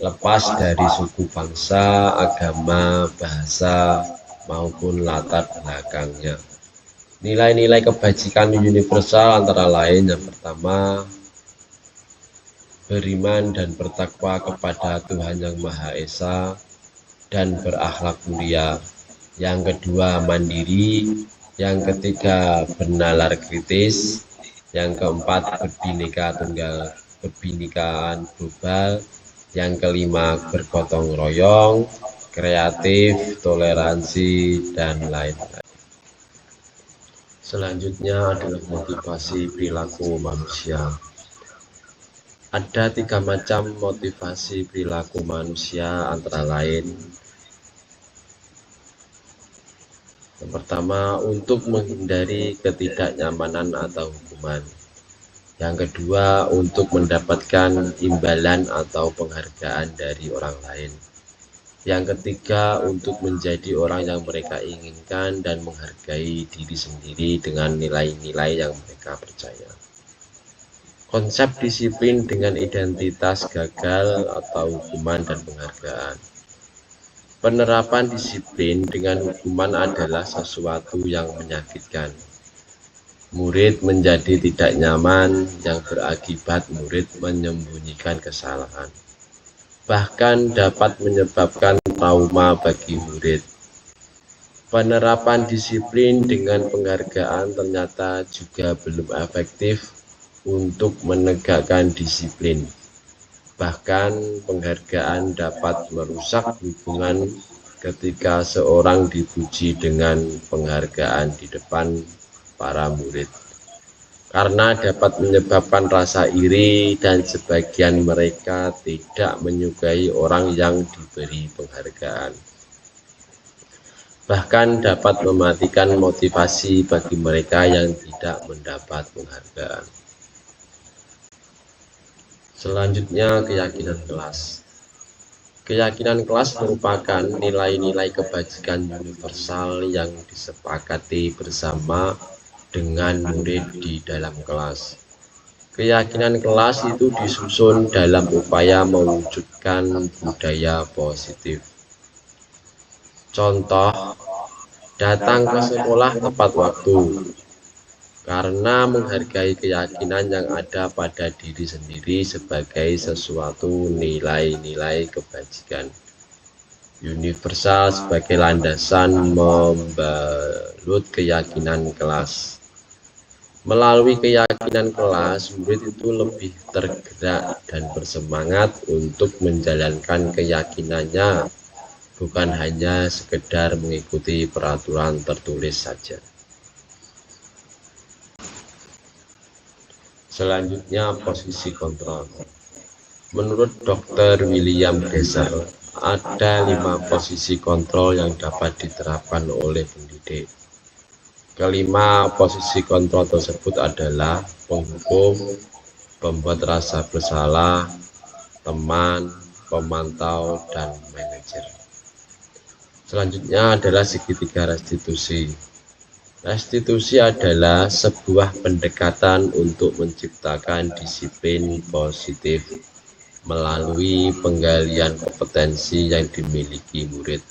lepas dari suku bangsa, agama, bahasa, maupun latar belakangnya. Nilai-nilai kebajikan universal antara lain yang pertama, beriman dan bertakwa kepada Tuhan Yang Maha Esa dan berakhlak mulia. Yang kedua, mandiri. Yang ketiga, bernalar kritis. Yang keempat, kebinekaan global. Yang kelima, bergotong royong, kreatif, toleransi, dan lain-lain. Selanjutnya adalah motivasi perilaku manusia. Ada 3 macam motivasi perilaku manusia, antara lain: yang pertama, untuk menghindari ketidaknyamanan atau hukuman. Yang kedua, untuk mendapatkan imbalan atau penghargaan dari orang lain. Yang ketiga, untuk menjadi orang yang mereka inginkan dan menghargai diri sendiri dengan nilai-nilai yang mereka percaya. Konsep disiplin dengan identitas gagal atau hukuman dan penghargaan. Penerapan disiplin dengan hukuman adalah sesuatu yang menyakitkan. Murid menjadi tidak nyaman yang berakibat murid menyembunyikan kesalahan. Bahkan dapat menyebabkan trauma bagi murid. Penerapan disiplin dengan penghargaan ternyata juga belum efektif untuk menegakkan disiplin. Bahkan penghargaan dapat merusak hubungan ketika seorang dipuji dengan penghargaan di depan para murid, karena dapat menyebabkan rasa iri dan sebagian mereka tidak menyukai orang yang diberi penghargaan. Bahkan dapat mematikan motivasi bagi mereka yang tidak mendapat penghargaan. Selanjutnya, keyakinan kelas. Keyakinan kelas merupakan nilai-nilai kebajikan universal yang disepakati bersama dengan murid di dalam kelas. Keyakinan kelas itu disusun dalam upaya mewujudkan budaya positif. Contoh, datang ke sekolah tepat waktu, karena menghargai keyakinan yang ada pada diri sendiri sebagai sesuatu nilai-nilai kebajikan universal sebagai landasan membalut keyakinan kelas. Melalui keyakinan kelas, murid itu lebih tergerak dan bersemangat untuk menjalankan keyakinannya, bukan hanya sekedar mengikuti peraturan tertulis saja. Selanjutnya, posisi kontrol. Menurut Dr. William Glasser, ada 5 posisi kontrol yang dapat diterapkan oleh pendidik. Kelima posisi kontrol tersebut adalah penghukum, pembuat rasa bersalah, teman, pemantau, dan manajer. Selanjutnya adalah segitiga restitusi. Restitusi adalah sebuah pendekatan untuk menciptakan disiplin positif melalui penggalian kompetensi yang dimiliki murid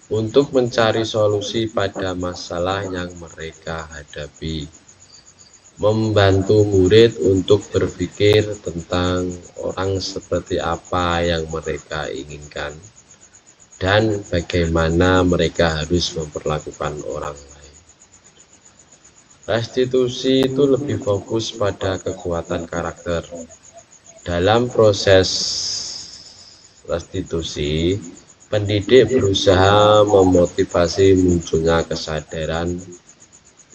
untuk mencari solusi pada masalah yang mereka hadapi. membantu murid untuk berpikir tentang orang seperti apa yang mereka inginkan dan bagaimana mereka harus memperlakukan orang lain. Restitusi itu lebih fokus pada kekuatan karakter. Dalam proses restitusi, pendidik berusaha memotivasi munculnya kesadaran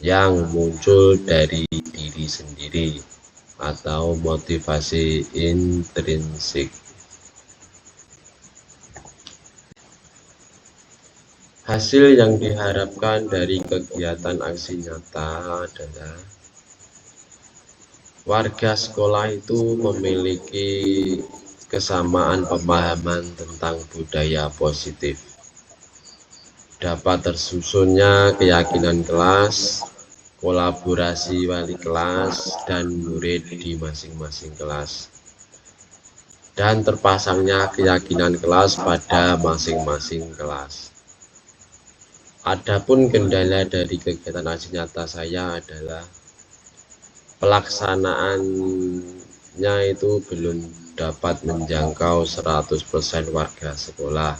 yang muncul dari diri sendiri atau motivasi intrinsik. Hasil yang diharapkan dari kegiatan aksi nyata adalah warga sekolah itu memiliki kesamaan pemahaman tentang budaya positif, dapat tersusunnya keyakinan kelas, kolaborasi wali kelas dan murid di masing-masing kelas, dan terpasangnya keyakinan kelas pada masing-masing kelas. Adapun kendala dari kegiatan aksi nyata saya adalah pelaksanaannya itu belum dapat menjangkau 100% warga sekolah,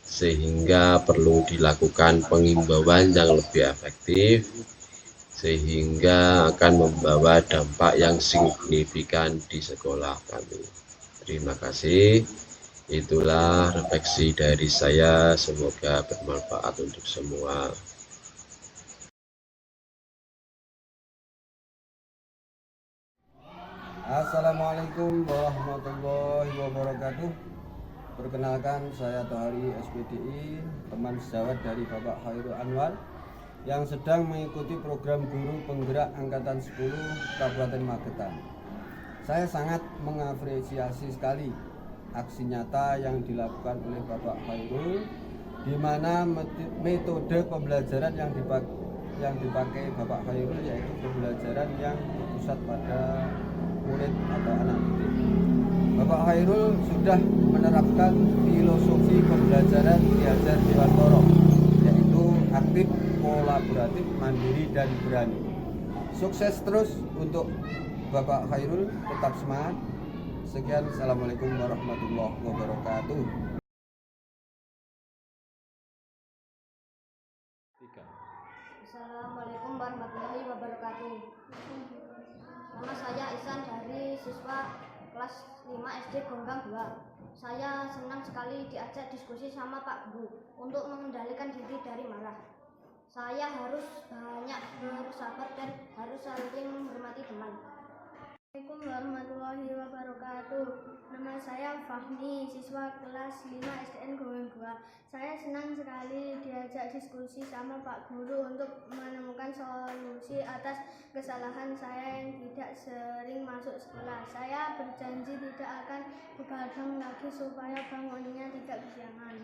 sehingga perlu dilakukan pengimbauan yang lebih efektif sehingga akan membawa dampak yang signifikan di sekolah kami. Terima kasih. Itulah refleksi dari saya, semoga bermanfaat untuk semua. Assalamualaikum warahmatullahi wabarakatuh. Perkenalkan, saya Tohari SPDI, teman sejawat dari Bapak Khairul Anwar yang sedang mengikuti program guru penggerak Angkatan 10 Kabupaten Magetan. Saya sangat mengapresiasi sekali aksi nyata yang dilakukan oleh Bapak Khairul, di mana metode pembelajaran yang dipakai Bapak Khairul yaitu pembelajaran yang berpusat pada murid atau anak didik. Bapak Khairul sudah menerapkan filosofi pembelajaran Ki Hajar Dewantara, yaitu aktif, kolaboratif, mandiri, dan berani. Sukses terus untuk Bapak Khairul, tetap semangat. Sekian, assalamualaikum warahmatullahi wabarakatuh. Assalamualaikum warahmatullahi wabarakatuh. Nama saya Ihsan dari siswa kelas 5 SD Gonggang 2. Saya senang sekali diajak diskusi sama Pak Guru untuk mengendalikan diri dari marah. Saya harus banyak bersabar dan harus saling menghormati teman. Assalamualaikum warahmatullahi wabarakatuh. Nama saya Fahmi, siswa kelas 5 SDN Gonggang 2. Saya senang sekali diajak diskusi sama Pak Guru untuk menemukan solusi atas kesalahan saya yang tidak sering masuk sekolah. Saya berjanji tidak akan begadang lagi supaya bangunnya tidak kesiangan.